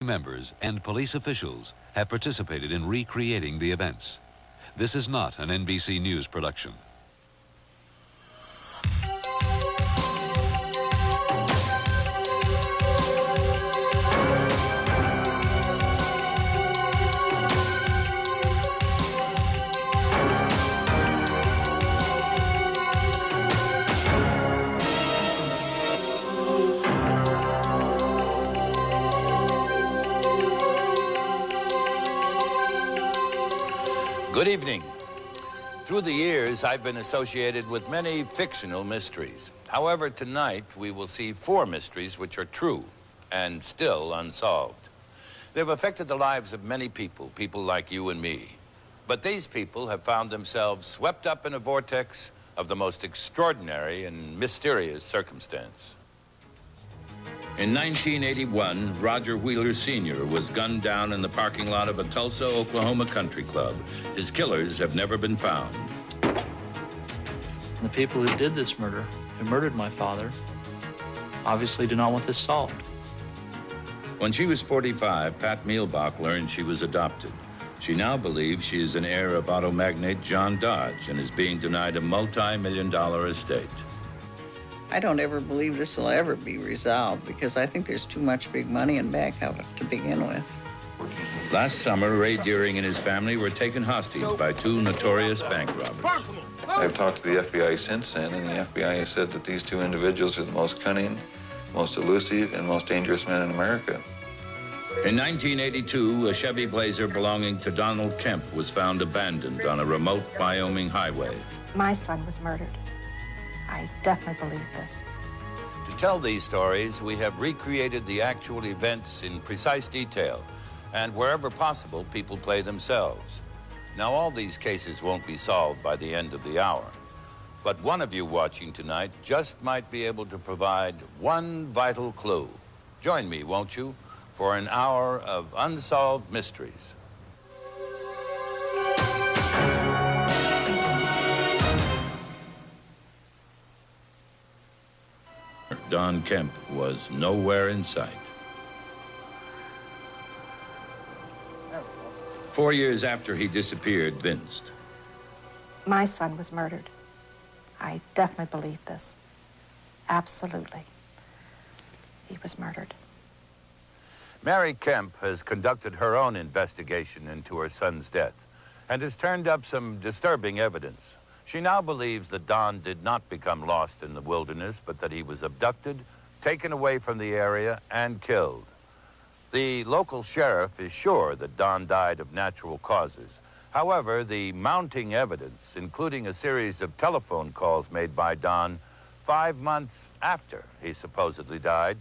members and police officials have participated in recreating the events. This is not an NBC News production. Good evening. Through the years, I've been associated with many fictional mysteries. However, tonight we will see 4 mysteries which are true and still unsolved. They've affected the lives of many people, people like you and me. But these people have found themselves swept up in a vortex of the most extraordinary and mysterious circumstance. In 1981, Roger Wheeler Sr. was gunned down in the parking lot of a Tulsa, Oklahoma country club. His killers have never been found. The people who did this murder, who murdered my father, obviously do not want this solved. When she was 45, Pat Mielbach learned she was adopted. She now believes she is an heir of auto magnate John Dodge and is being denied a multi-million-dollar estate. I don't ever believe this will ever be resolved because I think there's too much big money in back of it to begin with. Last summer, Ray Deering and his family were taken hostage by 2 notorious bank robbers. I've talked to the FBI since then, and the FBI has said that these 2 individuals are the most cunning, most elusive, and most dangerous men in America. In 1982, a Chevy Blazer belonging to Donald Kemp was found abandoned on a remote Wyoming highway. My son was murdered. I definitely believe this. To tell these stories, we have recreated the actual events in precise detail, and wherever possible, people play themselves. Now, all these cases won't be solved by the end of the hour, but one of you watching tonight just might be able to provide one vital clue. Join me, won't you, for an hour of unsolved mysteries. Don Kemp was nowhere in sight. 4 years after he disappeared, Vinced. My son was murdered. I definitely believe this. Absolutely. He was murdered. Mary Kemp has conducted her own investigation into her son's death and has turned up some disturbing evidence. She now believes that Don did not become lost in the wilderness, but that he was abducted, taken away from the area, and killed. The local sheriff is sure that Don died of natural causes. However, the mounting evidence, including a series of telephone calls made by Don 5 months after he supposedly died,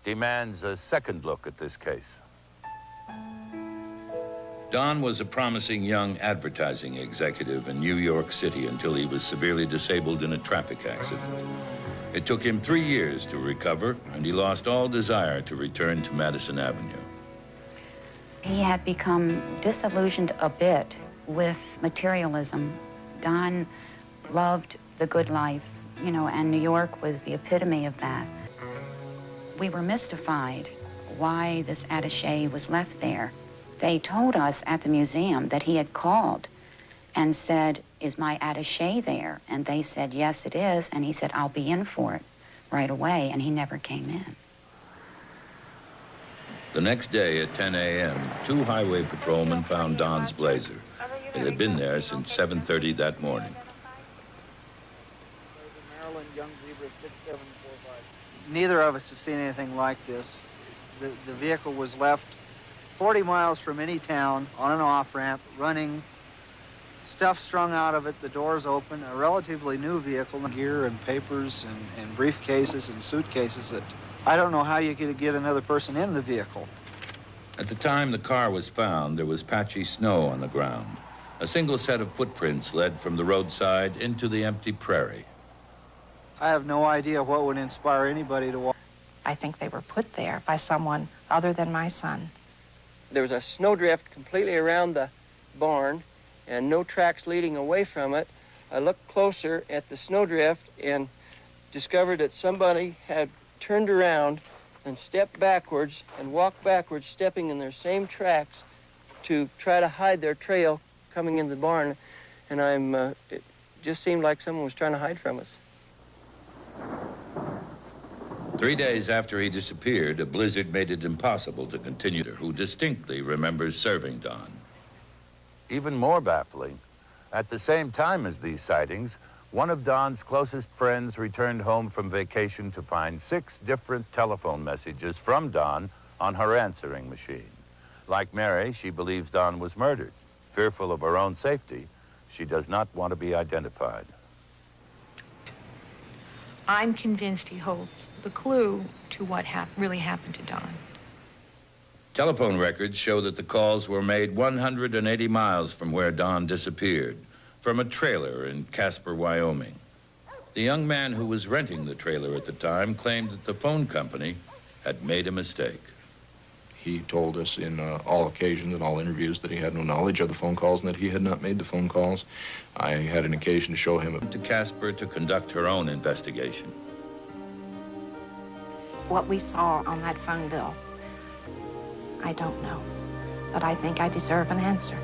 demands a second look at this case. Don was a promising young advertising executive in New York City until he was severely disabled in a traffic accident. It took him 3 years to recover, and he lost all desire to return to Madison Avenue. He had become disillusioned a bit with materialism. Don loved the good life, you know, and New York was the epitome of that. We were mystified why this attaché was left there. They told us at the museum that he had called and said, "Is my attaché there?" And they said, "Yes, it is." And he said, "I'll be in for it right away." And he never came in. The next day at 10 a.m., 2 highway patrolmen found Don's Blazer. It had been there since 7:30 that morning. Neither of us has seen anything like this. The vehicle was left 40 miles from any town on an off-ramp, running, stuff strung out of it, the doors open, a relatively new vehicle, gear and papers and briefcases and suitcases that I don't know how you could get another person in the vehicle. At the time the car was found, there was patchy snow on the ground. A single set of footprints led from the roadside into the empty prairie. I have no idea what would inspire anybody to walk. I think they were put there by someone other than my son. There was a snowdrift completely around the barn and no tracks leading away from it. I looked closer at the snowdrift and discovered that somebody had turned around and step backwards and walk backwards, stepping in their same tracks to try to hide their trail coming into the barn. And it just seemed like someone was trying to hide from us. 3 days after he disappeared, a blizzard made it impossible to continue, who distinctly remembers serving Don. Even more baffling, at the same time as these sightings, one of Don's closest friends returned home from vacation to find 6 different telephone messages from Don on her answering machine. Like Mary, she believes Don was murdered. Fearful of her own safety, she does not want to be identified. I'm convinced he holds the clue to what really happened to Don. Telephone records show that the calls were made 180 miles from where Don disappeared, from a trailer in Casper, Wyoming. The young man who was renting the trailer at the time claimed that the phone company had made a mistake. He told us in all occasions and all interviews that he had no knowledge of the phone calls and that he had not made the phone calls. I had an occasion to show him to Casper to conduct her own investigation. What we saw on that phone bill, I don't know, but I think I deserve an answer.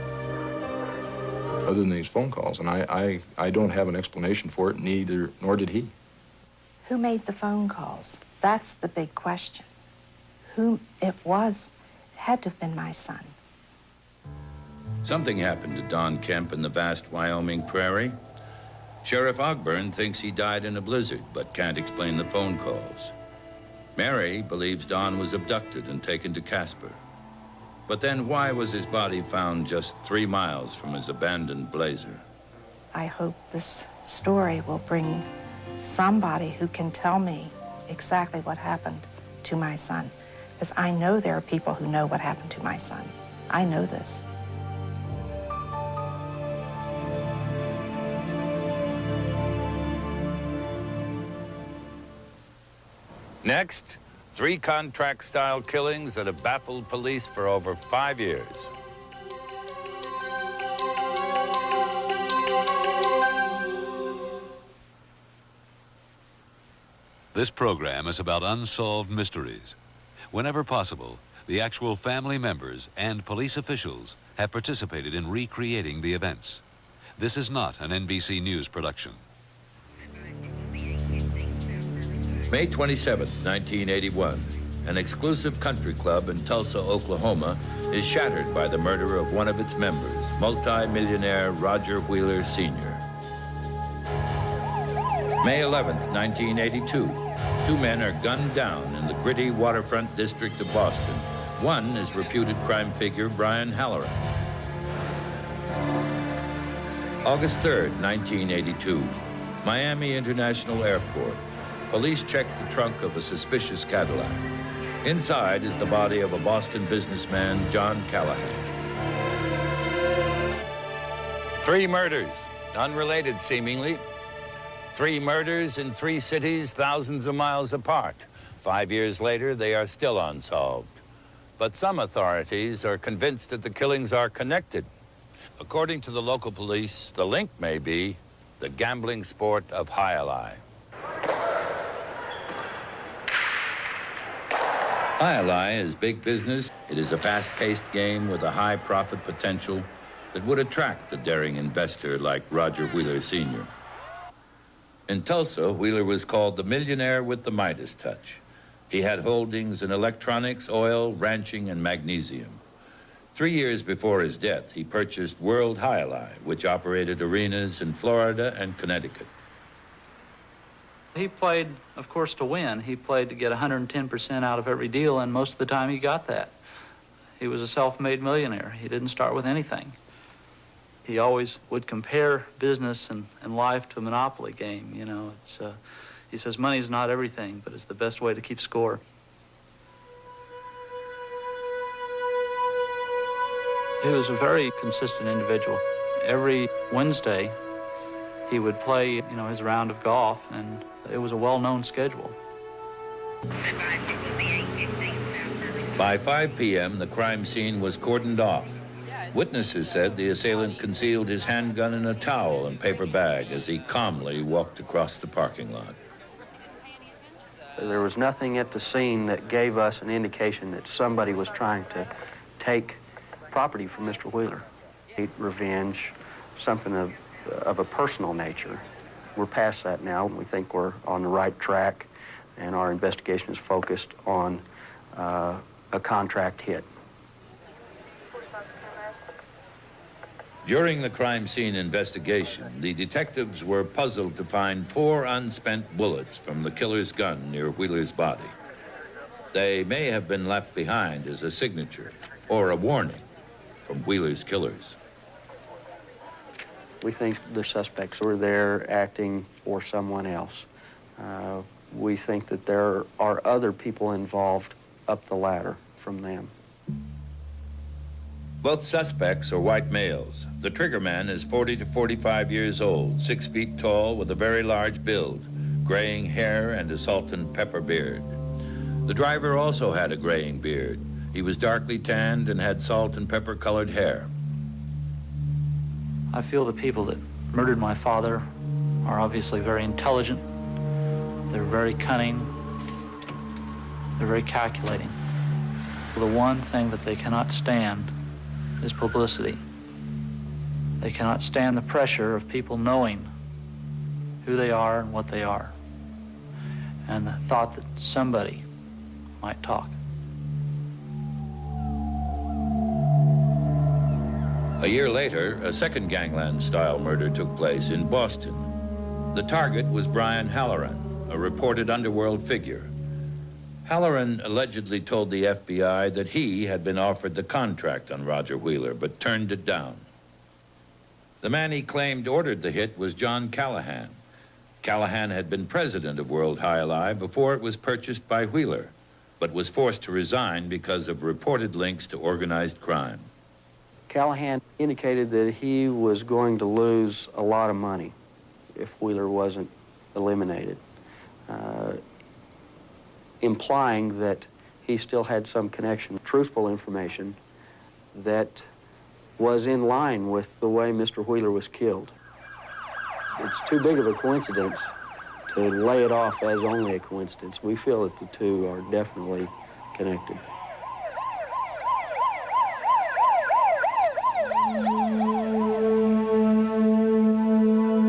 other than these phone calls, and I don't have an explanation for it, nor did he. Who made the phone calls? That's the big question. Who it was had to have been my son. Something happened to Don Kemp in the vast Wyoming prairie. Sheriff Ogburn thinks he died in a blizzard, but can't explain the phone calls. Mary believes Don was abducted and taken to Casper. But then why was his body found just 3 miles from his abandoned blazer? I hope this story will bring somebody who can tell me exactly what happened to my son. Because I know there are people who know what happened to my son. I know this. Next, 3 contract-style killings that have baffled police for over 5 years. This program is about unsolved mysteries. Whenever possible, the actual family members and police officials have participated in recreating the events. This is not an NBC News production. May 27, 1981, an exclusive country club in Tulsa, Oklahoma, is shattered by the murder of one of its members, multi-millionaire Roger Wheeler Sr. May 11, 1982, 2 men are gunned down in the gritty waterfront district of Boston. One is reputed crime figure Brian Halloran. August 3, 1982, Miami International Airport. Police checked the trunk of a suspicious Cadillac. Inside is the body of a Boston businessman, John Callahan. 3 murders, unrelated seemingly. 3 murders in 3 cities thousands of miles apart. 5 years later, they are still unsolved. But some authorities are convinced that the killings are connected. According to the local police, the link may be the gambling sport of jai-alai. Jai-alai is big business. It is a fast-paced game with a high profit potential that would attract a daring investor like Roger Wheeler Sr. In Tulsa, Wheeler was called the millionaire with the Midas touch. He had holdings in electronics, oil, ranching, and magnesium. 3 years before his death, he purchased World Jai-alai, which operated arenas in Florida and Connecticut. He played, of course, to win. He played to get 110% out of every deal, and most of the time he got that. He was a self-made millionaire. He didn't start with anything. He always would compare business and life to a monopoly game, you know. He says money's not everything, but it's the best way to keep score. He was a very consistent individual. Every Wednesday, he would play, you know, his round of golf, and it was a well-known schedule. By 5 p.m., the crime scene was cordoned off. Witnesses said the assailant concealed his handgun in a towel and paper bag as he calmly walked across the parking lot. There was nothing at the scene that gave us an indication that somebody was trying to take property from Mr. Wheeler. Hate, revenge, something of a personal nature. We're past that now. We think we're on the right track, and our investigation is focused on a contract hit. During the crime scene investigation, the detectives were puzzled to find 4 unspent bullets from the killer's gun near Wheeler's body. They may have been left behind as a signature or a warning from Wheeler's killers. We think the suspects were there acting for someone else. We think that there are other people involved up the ladder from them. Both suspects are white males. The triggerman is 40 to 45 years old, 6 feet tall with a very large build, graying hair and a salt and pepper beard. The driver also had a graying beard. He was darkly tanned and had salt and pepper colored hair. I feel the people that murdered my father are obviously very intelligent. They're very cunning. They're very calculating. The one thing that they cannot stand is publicity. They cannot stand the pressure of people knowing who they are and what they are, and the thought that somebody might talk. A year later, a second gangland-style murder took place in Boston. The target was Brian Halloran, a reported underworld figure. Halloran allegedly told the FBI that he had been offered the contract on Roger Wheeler, but turned it down. The man he claimed ordered the hit was John Callahan. Callahan had been president of World High Lie before it was purchased by Wheeler, but was forced to resign because of reported links to organized crime. Callahan indicated that he was going to lose a lot of money if Wheeler wasn't eliminated, implying that he still had some connection, truthful information that was in line with the way Mr. Wheeler was killed. It's too big of a coincidence to lay it off as only a coincidence. We feel that the two are definitely connected.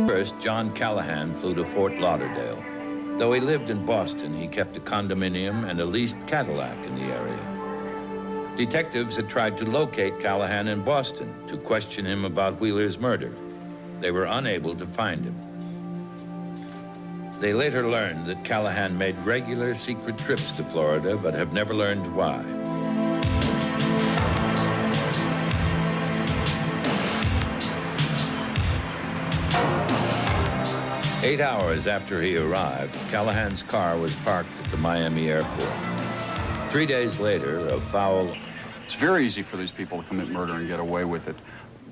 First, John Callahan flew to Fort Lauderdale. Though he lived in Boston, he kept a condominium and a leased Cadillac in the area. Detectives had tried to locate Callahan in Boston to question him about Wheeler's murder. They were unable to find him. They later learned that Callahan made regular secret trips to Florida, but have never learned why. Eight hours after he arrived, Callahan's car was parked at the Miami airport. 3 days later, a foul... It's very easy for these people to commit murder and get away with it.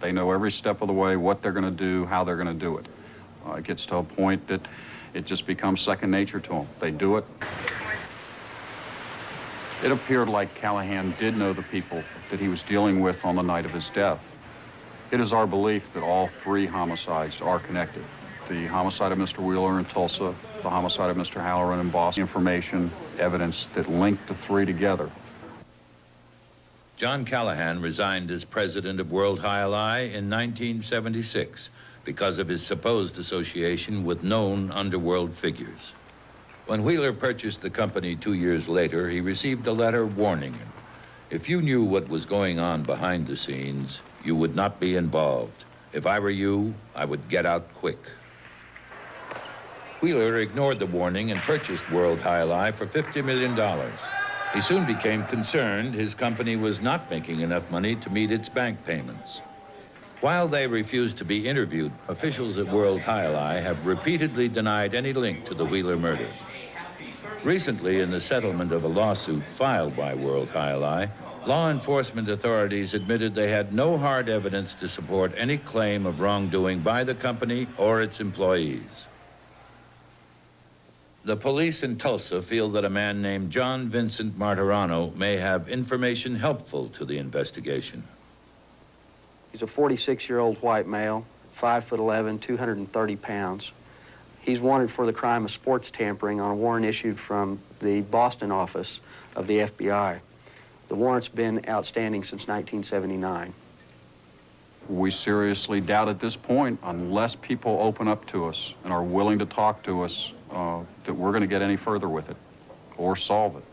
They know every step of the way what they're going to do, how they're going to do it. It gets to a point that it just becomes second nature to them. They do it. It appeared like Callahan did know the people that he was dealing with on the night of his death. It is our belief that all 3 homicides are connected. The homicide of Mr. Wheeler in Tulsa, the homicide of Mr. Halloran in Boston. Information, evidence that linked the 3 together. John Callahan resigned as president of World High Lie in 1976 because of his supposed association with known underworld figures. When Wheeler purchased the company 2 years later, he received a letter warning him. If you knew what was going on behind the scenes, you would not be involved. If I were you, I would get out quick. Wheeler ignored the warning and purchased World High Lie for $50 million. He soon became concerned his company was not making enough money to meet its bank payments. While they refused to be interviewed, officials at World High Lie have repeatedly denied any link to the Wheeler murder. Recently, in the settlement of a lawsuit filed by World High Lie, law enforcement authorities admitted they had no hard evidence to support any claim of wrongdoing by the company or its employees. The police in Tulsa feel that a man named John Vincent Martirano may have information helpful to the investigation. He's a 46-year-old white male, 5'11", 230 pounds. He's wanted for the crime of sports tampering on a warrant issued from the Boston office of the FBI. The warrant's been outstanding since 1979. We seriously doubt at this point, unless people open up to us and are willing to talk to us, that we're going to get any further with it or solve it.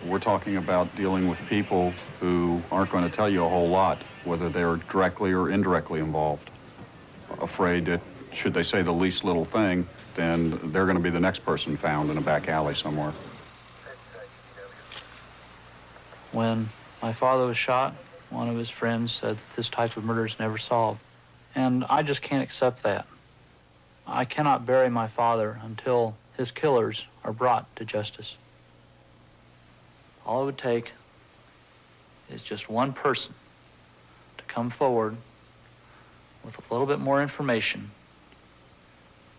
We're talking about dealing with people who aren't going to tell you a whole lot, whether they're directly or indirectly involved. Afraid that should they say the least little thing, then they're going to be the next person found in a back alley somewhere. When my father was shot, one of his friends said that this type of murder is never solved. And I just can't accept that. I cannot bury my father until his killers are brought to justice. All it would take is just one person to come forward with a little bit more information,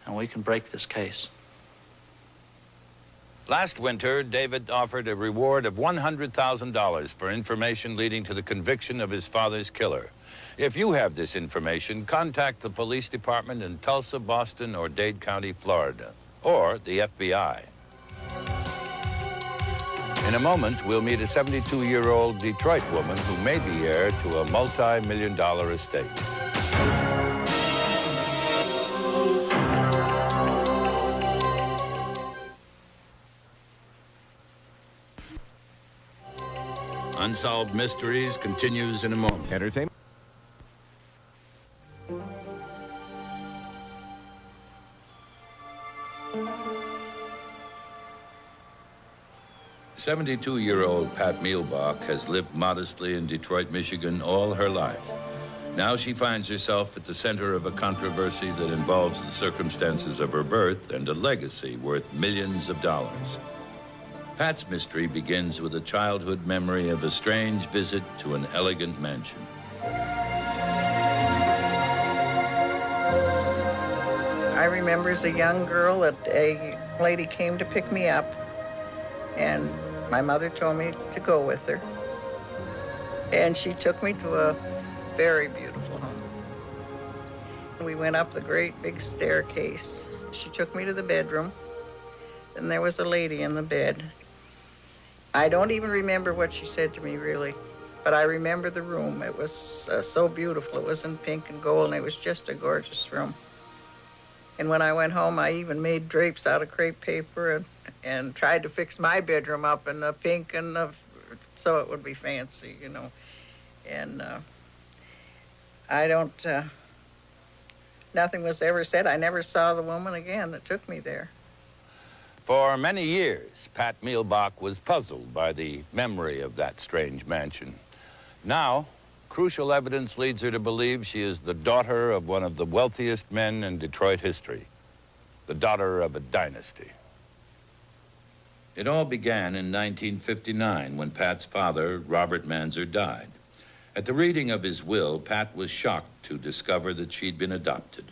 and we can break this case. Last winter, David offered a reward of $100,000 for information leading to the conviction of his father's killer. If you have this information, contact the police department in Tulsa, Boston, or Dade County, Florida, or the FBI. In a moment, we'll meet a 72-year-old Detroit woman who may be heir to a multi-million-dollar estate. Unsolved Mysteries continues in a moment. Entertainment. "72-year-old Pat Mielbach has lived modestly in Detroit, Michigan all her life. Now she finds herself at the center of a controversy that involves the circumstances of her birth and a legacy worth millions of dollars. Pat's mystery begins with a childhood memory of a strange visit to an elegant mansion. I remember as a young girl that a lady came to pick me up, and my mother told me to go with her. And she took me to a very beautiful home. We went up the great big staircase. She took me to the bedroom, and there was a lady in the bed. I don't even remember what she said to me, really, but I remember the room. It was so beautiful. It was in pink and gold, and it was just a gorgeous room. And when I went home, I even made drapes out of crepe paper and tried to fix my bedroom up in the pink and so it would be fancy, you know. And I don't, nothing was ever said. I never saw the woman again that took me there. For many years, Pat Mielbach was puzzled by the memory of that strange mansion. Now, crucial evidence leads her to believe she is the daughter of one of the wealthiest men in Detroit history, the daughter of a dynasty. It all began in 1959 when Pat's father, Robert Manzer, died. At the reading of his will, Pat was shocked to discover that she'd been adopted.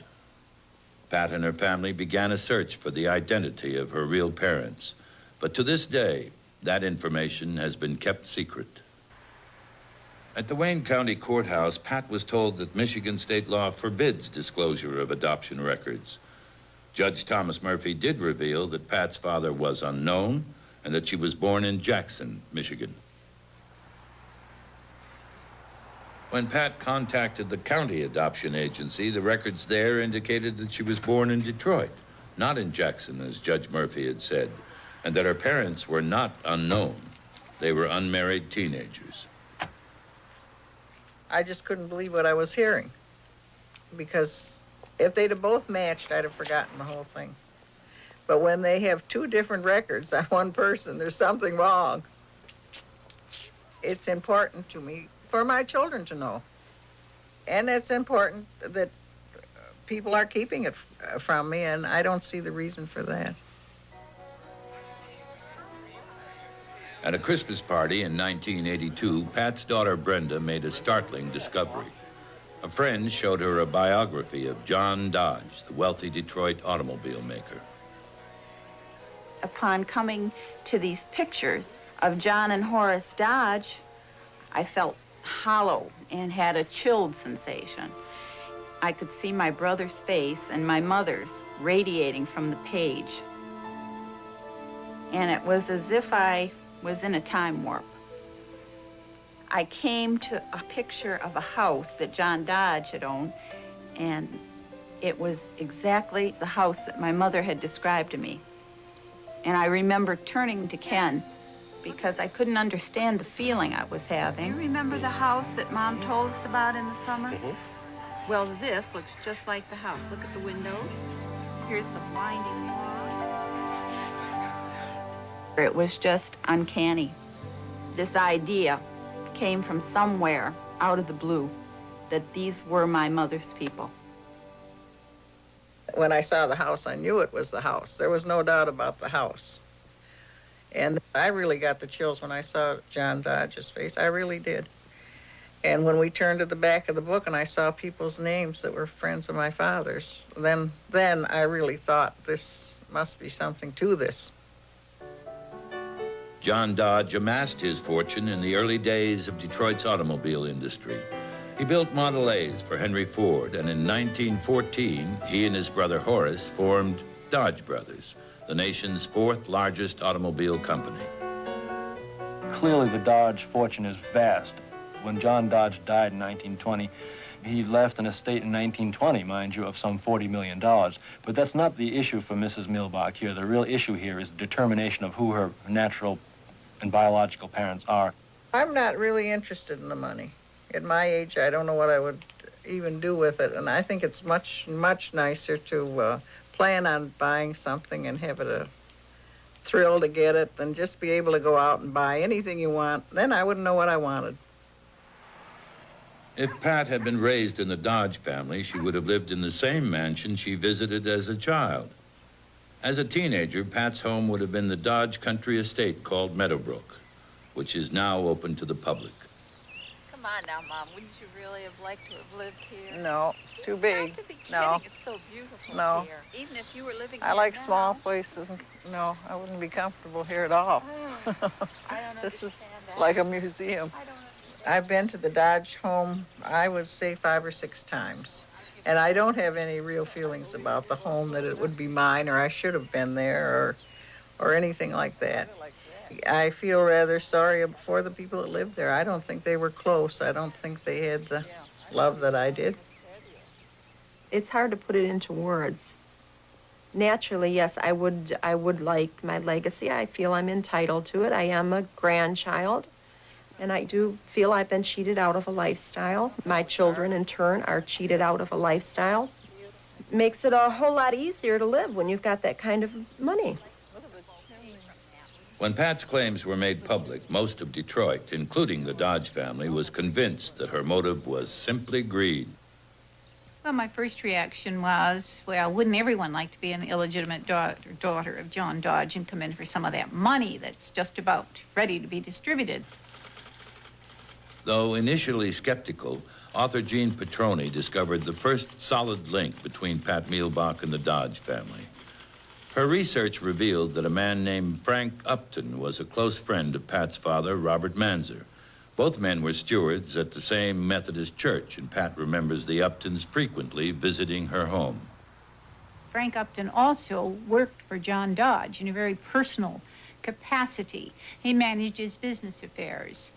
Pat and her family began a search for the identity of her real parents, but to this day, that information has been kept secret. At the Wayne County Courthouse, Pat was told that Michigan state law forbids disclosure of adoption records. Judge Thomas Murphy did reveal that Pat's father was unknown and that she was born in Jackson, Michigan. When Pat contacted the county adoption agency, the records there indicated that she was born in Detroit, not in Jackson, as Judge Murphy had said, and that her parents were not unknown. They were unmarried teenagers. I just couldn't believe what I was hearing, because if they'd have both matched, I'd have forgotten the whole thing. But when they have two different records on one person, there's something wrong. It's important to me for my children to know. And it's important that people are keeping it from me, and I don't see the reason for that. At a Christmas party in 1982, Pat's daughter Brenda made a startling discovery. A friend showed her a biography of John Dodge, the wealthy Detroit automobile maker. Upon coming to these pictures of John and Horace Dodge, I felt hollow and had a chilled sensation. I could see my brother's face and my mother's radiating from the page. And it was as if I was in a time warp. I came to a picture of a house that John Dodge had owned, and it was exactly the house that my mother had described to me. And I remember turning to Ken because I couldn't understand the feeling I was having. You remember the house that Mom told us about in the summer? Mm-hmm. Well, this looks just like the house. Look at the windows. Here's the winding wall. It was just uncanny. This idea came from somewhere out of the blue that these were my mother's people. When I saw the house, I knew it was the house. There was no doubt about the house. And I really got the chills when I saw John Dodge's face. I really did. And when we turned to the back of the book and I saw people's names that were friends of my father's, then I really thought this must be something to this. John Dodge amassed his fortune in the early days of Detroit's automobile industry. He built Model A's for Henry Ford, and in 1914, he and his brother Horace formed Dodge Brothers, the nation's fourth largest automobile company. Clearly, the Dodge fortune is vast. When John Dodge died in 1920, he left an estate in 1920, mind you, of some $40 million. But that's not the issue for Mrs. Milbach here. The real issue here is the determination of who her natural and biological parents are. I'm not really interested in the money. At my age, I don't know what I would even do with it, and I think it's much, much nicer to plan on buying something and have it a thrill to get it than just be able to go out and buy anything you want. Then I wouldn't know what I wanted. If Pat had been raised in the Dodge family, she would have lived in the same mansion she visited as a child. As a teenager, Pat's home would have been the Dodge country estate called Meadowbrook, which is now open to the public. Come on now, Mom. Wouldn't you really have liked to have lived here? No, it's too big. You have to be kidding. No. It's so beautiful No. here. Even if you were living I here like now. small places. No, I wouldn't be comfortable here at all. I don't This is understand that. like a museum. I've been to the Dodge home, I would say 5 or 6 times. And I don't have any real feelings about the home that it would be mine or I should have been there or anything like that. I feel rather sorry for the people that lived there. I don't think they were close. I don't think they had the love that I did. It's hard to put it into words. Naturally, yes, I would like my legacy. I feel I'm entitled to it. I am a grandchild. And I do feel I've been cheated out of a lifestyle. My children, in turn, are cheated out of a lifestyle. Makes it a whole lot easier to live when you've got that kind of money. When Pat's claims were made public, most of Detroit, including the Dodge family, was convinced that her motive was simply greed. Well, my first reaction was, well, wouldn't everyone like to be an illegitimate daughter of John Dodge and come in for some of that money that's just about ready to be distributed? Though initially skeptical, author Gene Petroni discovered the first solid link between Pat Mielbach and the Dodge family. Her research revealed that a man named Frank Upton was a close friend of Pat's father, Robert Manzer. Both men were stewards at the same Methodist church, and Pat remembers the Uptons frequently visiting her home. Frank Upton also worked for John Dodge in a very personal capacity. He managed his business affairs.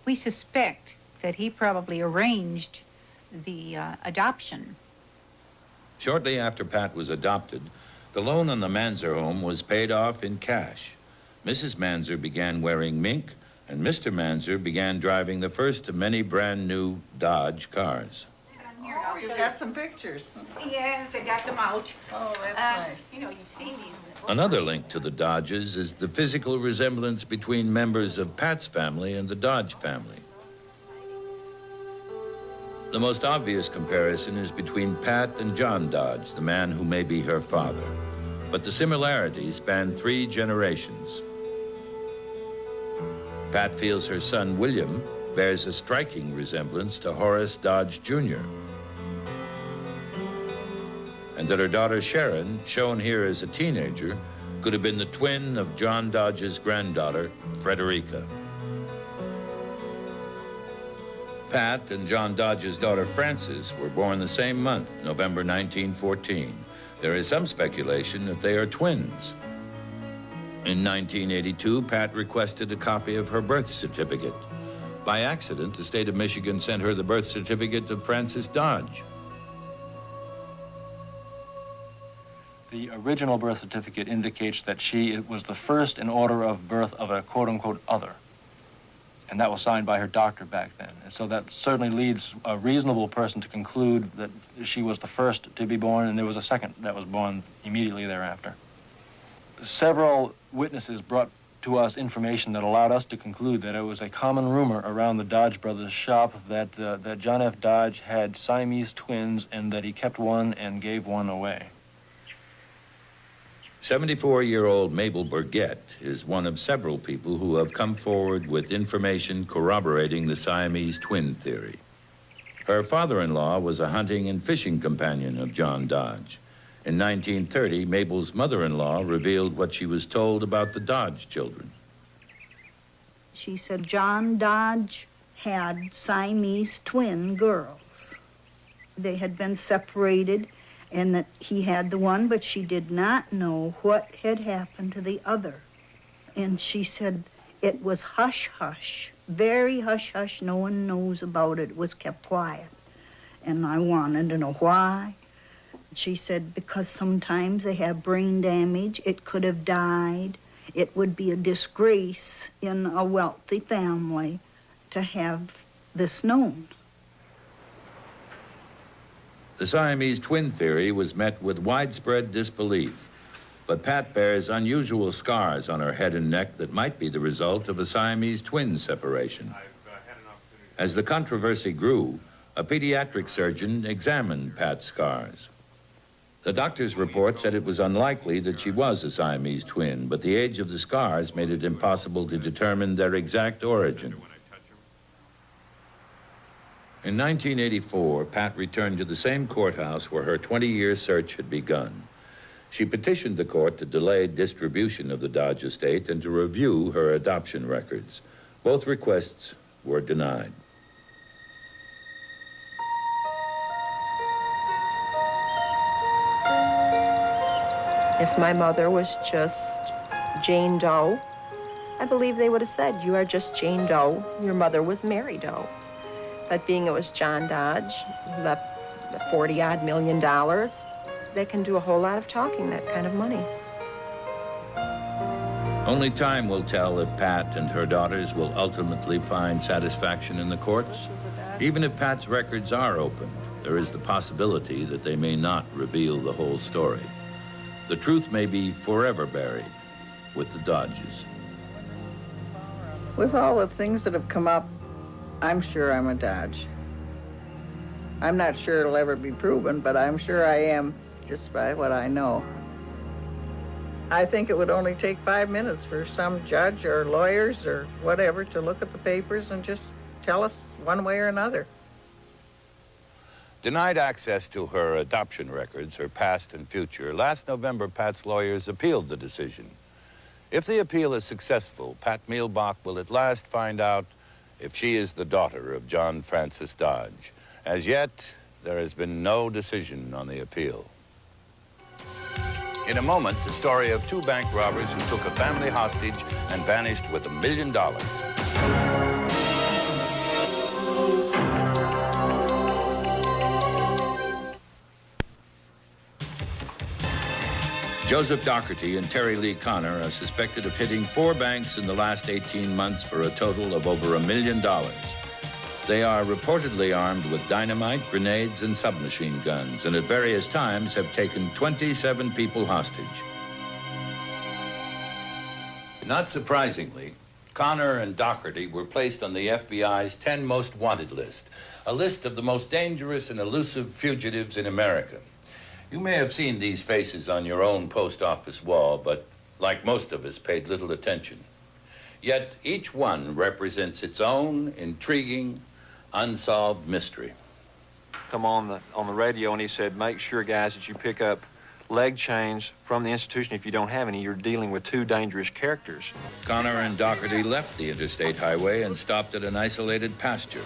We suspect that he probably arranged the adoption. Shortly after Pat was adopted, the loan on the Manzer home was paid off in cash. Mrs. Manzer began wearing mink, and Mr. Manzer began driving the first of many brand new Dodge cars. Oh, you've got some pictures. Yes, I got them out. Oh, that's nice. You know, you've seen these. Another link to the Dodges is the physical resemblance between members of Pat's family and the Dodge family. The most obvious comparison is between Pat and John Dodge, the man who may be her father. But the similarities span 3 generations. Pat feels her son, William, bears a striking resemblance to Horace Dodge Jr., and that her daughter Sharon, shown here as a teenager, could have been the twin of John Dodge's granddaughter, Frederica. Pat and John Dodge's daughter Frances were born the same month, November 1914. There is some speculation that they are twins. In 1982, Pat requested a copy of her birth certificate. By accident, the state of Michigan sent her the birth certificate of Frances Dodge. The original birth certificate indicates that she was the first in order of birth of a quote-unquote other. And that was signed by her doctor back then. And so that certainly leads a reasonable person to conclude that she was the first to be born, and there was a second that was born immediately thereafter. Several witnesses brought to us information that allowed us to conclude that it was a common rumor around the Dodge brothers' shop that, that John F. Dodge had Siamese twins and that he kept one and gave one away. 74-year-old Mabel Burgett is one of several people who have come forward with information corroborating the Siamese twin theory. Her father-in-law was a hunting and fishing companion of John Dodge. In 1930, Mabel's mother-in-law revealed what she was told about the Dodge children. She said John Dodge had Siamese twin girls. They had been separated, and that he had the one, but she did not know what had happened to the other. And she said it was hush-hush, very hush-hush. No one knows about it. It was kept quiet. And I wanted to know why. She said because sometimes they have brain damage. It could have died. It would be a disgrace in a wealthy family to have this known. The Siamese twin theory was met with widespread disbelief, but Pat bears unusual scars on her head and neck that might be the result of a Siamese twin separation. As the controversy grew, a pediatric surgeon examined Pat's scars. The doctor's report said it was unlikely that she was a Siamese twin, but the age of the scars made it impossible to determine their exact origin. In 1984, Pat returned to the same courthouse where her 20-year search had begun. She petitioned the court to delay distribution of the Dodge estate and to review her adoption records. Both requests were denied. If my mother was just Jane Doe, I believe they would have said, you are just Jane Doe. Your mother was Mary Doe. But being it was John Dodge, left $40-odd million, they can do a whole lot of talking, that kind of money. Only time will tell if Pat and her daughters will ultimately find satisfaction in the courts. Even if Pat's records are opened, there is the possibility that they may not reveal the whole story. The truth may be forever buried with the Dodges. With all the things that have come up, I'm sure I'm a Dodge. I'm not sure it'll ever be proven, but I'm sure I am just by what I know. I think it would only take 5 minutes for some judge or lawyers or whatever to look at the papers and just tell us one way or another. Denied access to her adoption records, her past and future, last November, Pat's lawyers appealed the decision. If the appeal is successful, Pat Mielbach will at last find out if she is the daughter of John Francis Dodge. As yet, there has been no decision on the appeal. In a moment, the story of two bank robbers who took a family hostage and vanished with $1 million. Joseph Dougherty and Terry Lee Connor are suspected of hitting 4 banks in the last 18 months for a total of over $1 million. They are reportedly armed with dynamite, grenades, and submachine guns, and at various times have taken 27 people hostage. Not surprisingly, Connor and Dougherty were placed on the FBI's 10 most wanted list, a list of the most dangerous and elusive fugitives in America. You may have seen these faces on your own post office wall, but like most of us, paid little attention. Yet each one represents its own intriguing, unsolved mystery. Come on the radio, and he said, make sure, guys, that you pick up leg chains from the institution. If you don't have any, you're dealing with 2 dangerous characters. Connor and Dougherty left the interstate highway and stopped at an isolated pasture.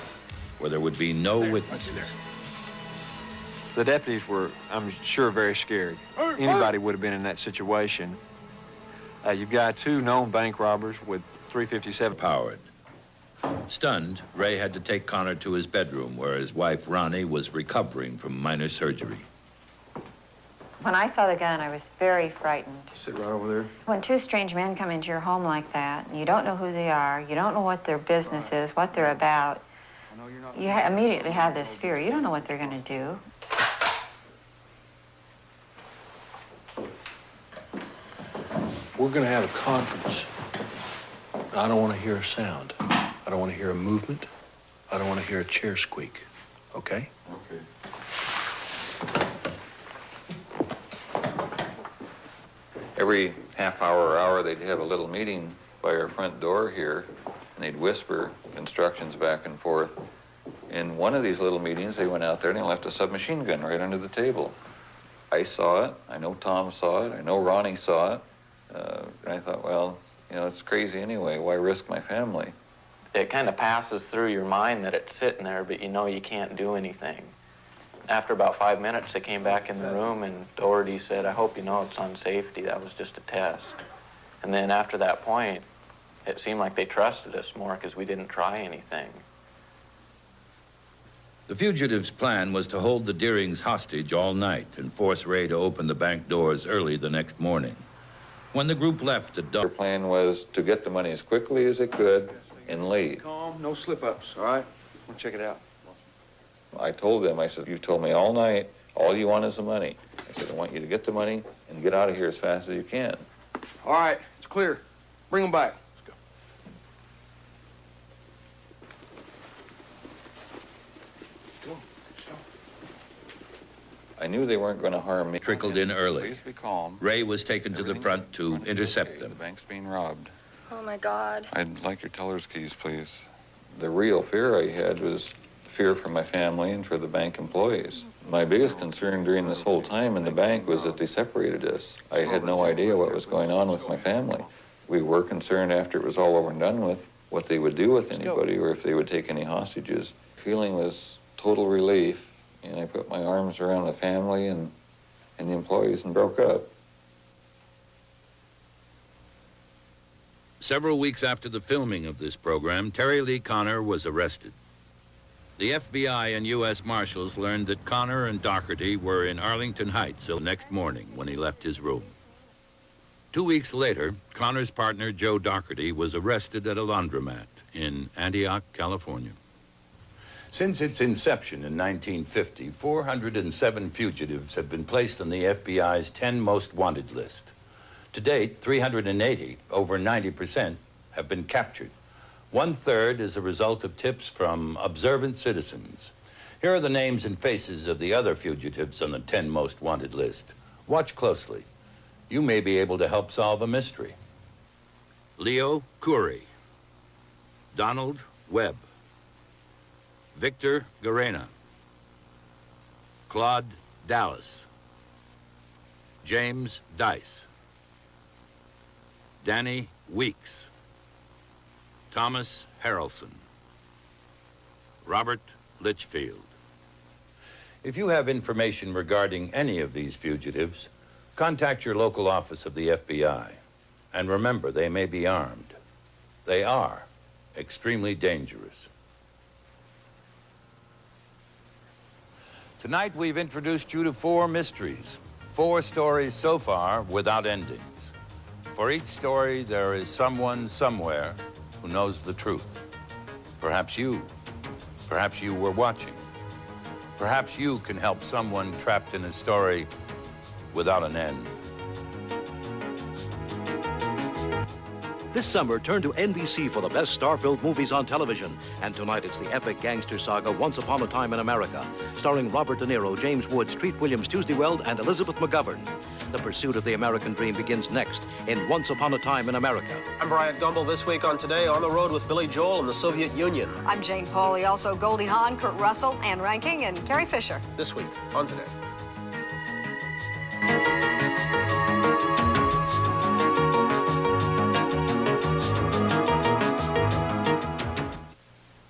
where there would be no witnesses. The deputies were, I'm sure, very scared. Anybody would have been in that situation. You've got 2 known bank robbers with .357 powered. Stunned, Ray had to take Connor to his bedroom where his wife, Ronnie, was recovering from minor surgery. When I saw the gun, I was very frightened. Sit right over there. When 2 strange men come into your home like that, and you don't know who they are, you don't know what their business is, what they're about, you immediately have this fear. You don't know what they're going to do. We're going to have a conference. I don't want to hear a sound. I don't want to hear a movement. I don't want to hear a chair squeak. Okay? Okay. Every half hour or hour, they'd have a little meeting by our front door here, and they'd whisper instructions back and forth. In one of these little meetings, they went out there and they left a submachine gun right under the table. I saw it. I know Tom saw it. I know Ronnie saw it. And I thought, well, you know, it's crazy anyway. Why risk my family? It kind of passes through your mind that it's sitting there, but you know you can't do anything. After about 5 minutes, they came back in the room, and Doherty said, I hope you know it's on safety. That was just a test. And then after that point, it seemed like they trusted us more because we didn't try anything. The fugitives' plan was to hold the Deerings hostage all night and force Ray to open the bank doors early the next morning. When the group left at dawn, Their plan was to get the money as quickly as they could and leave. Calm, no slip-ups, all right? We'll check it out. I told them, I said, you told me all night, all you want is the money. I said, I want you to get the money and get out of here as fast as you can. All right, it's clear. Bring them back. Let's go. I knew they weren't going to harm me. trickled in early. Please be calm. Ray was taken to the front to intercept The them. bank's being robbed. Oh, my God. I'd like your teller's keys, please. The real fear I had was fear for my family and for the bank employees. My biggest concern during this whole time in the bank was that they separated us. I had no idea what was going on with my family. We were concerned after it was all over and done with what they would do with anybody or if they would take any hostages. Feeling was total relief, and I put my arms around the family and the employees and broke up. Several weeks after the filming of this program, Terry Lee Connor was arrested. The FBI and U.S. Marshals learned that Connor and Doherty were in Arlington Heights the next morning when he left his room. 2 weeks later, Connor's partner, Joe Doherty, was arrested at a laundromat in Antioch, California. Since its inception in 1950, 407 fugitives have been placed on the FBI's 10 most wanted list. To date, 380, over 90%, have been captured. 1/3 is a result of tips from observant citizens. Here are the names and faces of the other fugitives on the 10 most wanted list. Watch closely. You may be able to help solve a mystery. Leo Curry, Donald Webb, Victor Garena, Claude Dallas, James Dice, Danny Weeks, Thomas Harrelson, Robert Litchfield. If you have information regarding any of these fugitives, contact your local office of the FBI. And remember, they may be armed. They are extremely dangerous. Tonight, we've introduced you to 4 mysteries. 4 stories so far without endings. For each story, there is someone somewhere who knows the truth. Perhaps you. Perhaps you were watching. Perhaps you can help someone trapped in a story without an end. This summer, turn to NBC for the best star-filled movies on television. And tonight, it's the epic gangster saga Once Upon a Time in America, starring Robert De Niro, James Woods, Treat Williams, Tuesday Weld, and Elizabeth McGovern. The pursuit of the American dream begins next in Once Upon a Time in America. I'm Brian Gumble. This week on Today, on the road with Billy Joel and the Soviet Union. I'm Jane Pauley, also Goldie Hawn, Kurt Russell, Ann Ranking, and Carrie Fisher. This week on Today.